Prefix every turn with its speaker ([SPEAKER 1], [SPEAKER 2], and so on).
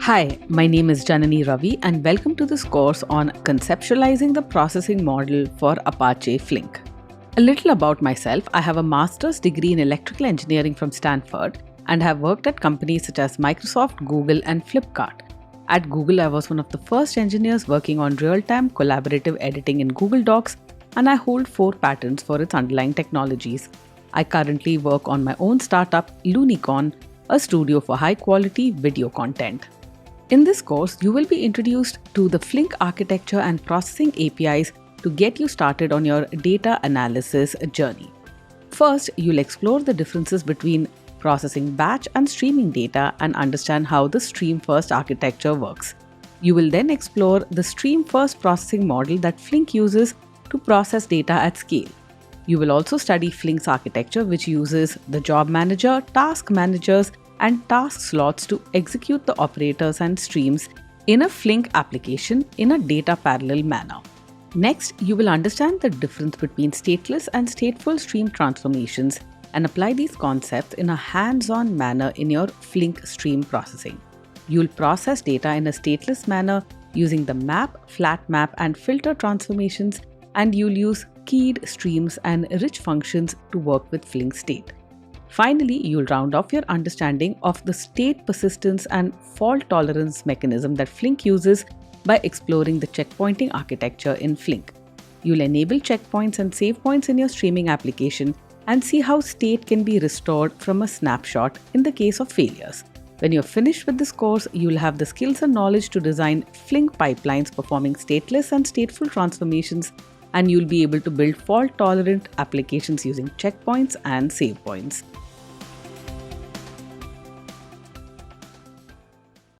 [SPEAKER 1] Hi, my name is Janani Ravi and welcome to this course on Conceptualizing the Processing Model for Apache Flink. A little about myself, I have a master's degree in electrical engineering from Stanford and have worked at companies such as Microsoft, Google and Flipkart. At Google, I was one of the first engineers working on real-time collaborative editing in Google Docs, and I hold 4 patents for its underlying technologies. I currently work on my own startup, Lunicorn, a studio for high-quality video content. In this course, you will be introduced to the Flink architecture and processing APIs to get you started on your data analysis journey. First, you'll explore the differences between processing batch and streaming data and understand how the stream-first architecture works. You will then explore the stream-first processing model that Flink uses to process data at scale. You will also study Flink's architecture, which uses the job manager, task managers, and task slots to execute the operators and streams in a Flink application in a data parallel manner. Next, you will understand the difference between stateless and stateful stream transformations and apply these concepts in a hands-on manner in your Flink stream processing. You'll process data in a stateless manner using the map, flat map, and filter transformations, and you'll use keyed streams and rich functions to work with Flink state. Finally, you'll round off your understanding of the state persistence and fault tolerance mechanism that Flink uses by exploring the checkpointing architecture in Flink. You'll enable checkpoints and save points in your streaming application and see how state can be restored from a snapshot in the case of failures. When you're finished with this course, you'll have the skills and knowledge to design Flink pipelines performing stateless and stateful transformations, and you'll be able to build fault-tolerant applications using checkpoints and save points.